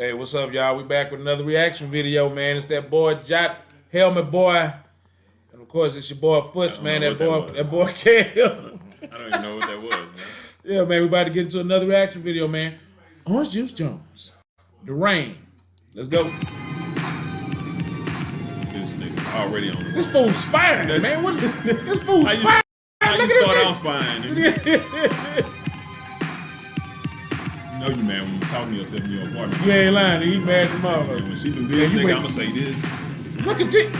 Hey, what's up, y'all? We back with another reaction video, man. It's that boy Jot Helmet Boy, and of course it's your boy Foots, man. That boy Kel. I don't even know what that was, man. Yeah, man. We about to get into another reaction video, man. Orange Juice Jones, The Rain. Let's go. This nigga already on the This fool's spying, man. What? This fool's spying. How Look you at start this out spying? You know you man when you talking to yourself in your apartment. You ain't lying. He mad as motherfucker. When she do this, nigga, I'ma say this. Look at this.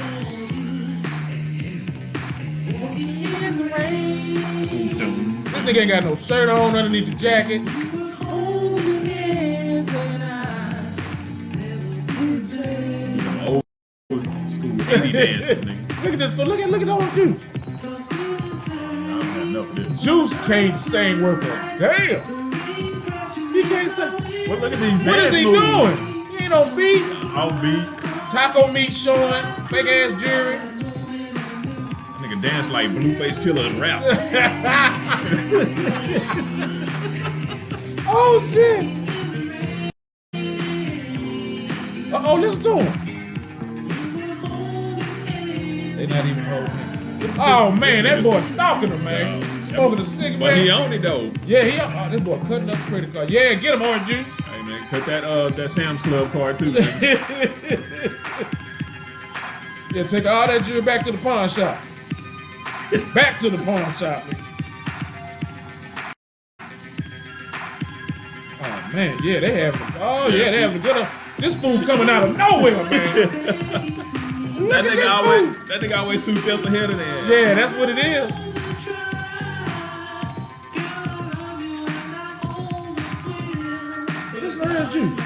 This nigga ain't got no shirt on underneath the jacket. Old school 80 dancing, nigga. Look at this. Look at Orange Juice. I don't have enough of this. Juice can't sing worth a damn. He can't sing. Well, look at these What is he moves. doing? He ain't on beat. Off beat. Taco meat showing. Fake ass jewelry. That nigga dance like Blueface Killer and rap. Oh shit. Uh-oh, listen to him. They not even holding him. Oh man, that boy stalking him, man. Smoking a cigarette. But he on it though. Yeah, this boy cutting up the credit card. Yeah, get him, Orange Juice. Hey man, cut that Sam's Club card too. Man. Yeah, take all that jewelry back to the pawn shop. Back to the pawn shop. Oh man, yeah, they have. Oh yeah, they have a good. This fool coming out of nowhere, man. That nigga always 2 steps ahead of that. Yeah, that's what it is. This Orange Juice.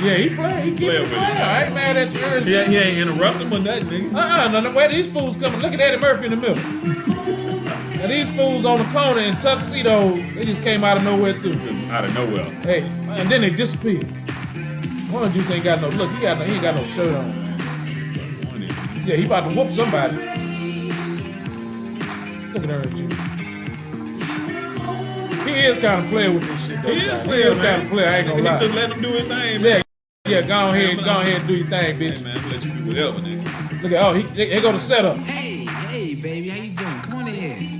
Yeah, he playing. He keep playing. I ain't mad at you, Orange Juice. He ain't interrupting or nothing, nigga. No, where these fools coming? Look at Eddie Murphy in the middle. Now these fools on the corner in tuxedos, they just came out of nowhere too. Out of nowhere. Hey, and then they disappeared. Orange Juice ain't got no look. He ain't got no shirt on. Yeah, he about to whoop somebody. Look at Orange Juice. He is kind of playing with this shit. He is playing, man. Kind of player. I ain't gonna lie. He just let him do his thing, man. Yeah, go ahead and do your thing, bitch. Hey, man, I'm let you do whatever, nigga. Look at here go the setup. Hey, baby, how you doing? Come on in.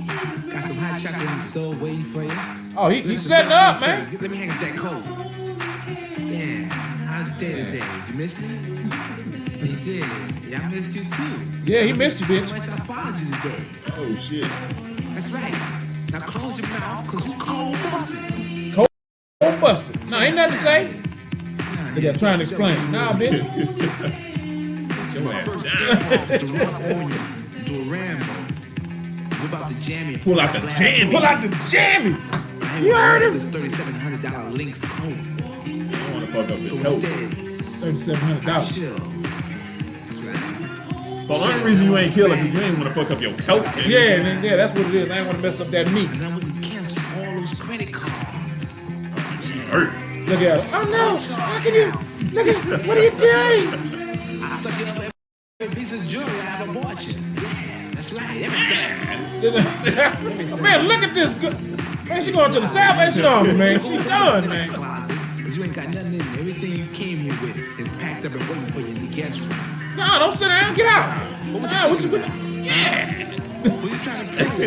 Got some hot chocolate in the stove waiting for you. Oh, he's setting up, man. Let me hang up that coat. Yeah, how's your day today? You missed me? He did. Yeah, I missed you too. Yeah, he missed you, bitch. So much I followed you today. Oh shit. That's right. Now close your mouth, cause you cold busted. Cold busted. No, ain't nothing to say. They got trying to explain. Nah, bitch. Your ass First down. step off to run up on you. Do a Rambo. We're about to jam you. Pull out the jammy. Pull out the jammy. I ain't You heard him? this $3,700 Lynx coat. I don't want to fuck up this So coat. instead, $3,700. chill. That's right. So the only reason you ain't killing because you ain't want to fuck up your coat. Nigga. Yeah, that's what it is. I ain't want to mess up that meat. And I wouldn't cancel all those credit cards. Hurt. Look at it. Oh no! How can you? Look at what are you doing? I stuck it up for every piece of jewelry I ever bought you. That's right, everything. Man, look at this. Man, she going to the Salvation Army, man. She's done, man. Closet, because you ain't got nothing in it. Everything you came here with is packed up and waiting for you in the guest room. No, don't sit down. Get out. What you doing? What you trying to prove?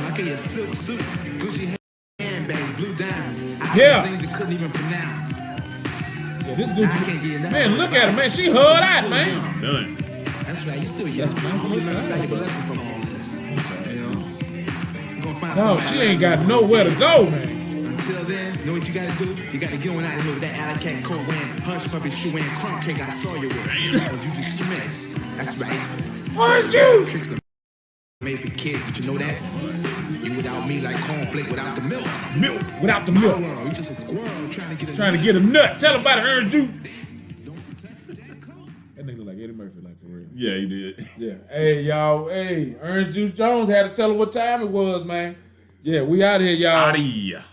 Look at your silk suits, Gucci handbags, blue diamonds. Yeah. Things you couldn't even pronounce. Yeah, this I dude. can't get enough. Man, look at her, man. She hood out, man. Done. That's right, you still young. You learn a valuable lesson from all this. You know? You're gonna find No, somebody she like ain't got nowhere to go, man. Until then, know what you gotta do? You gotta get on out of here with that alley cat coat wearing, hush puppy shoe wearing, crumb cake I saw you with. Because you just dismissed. That's right. Orange Juice. Tricks are made for kids, did you know that? You without me like cornflake without the milk. Milk without the milk. You just a squirrel Trying to get a nut. Tell him about the Orange Juice. That nigga look like Eddie Murphy, like for real. Yeah, he did. Yeah. Hey, y'all. Hey, Orange Juice Jones had to tell her what time it was, man. Yeah, we out here, y'all. Outta here.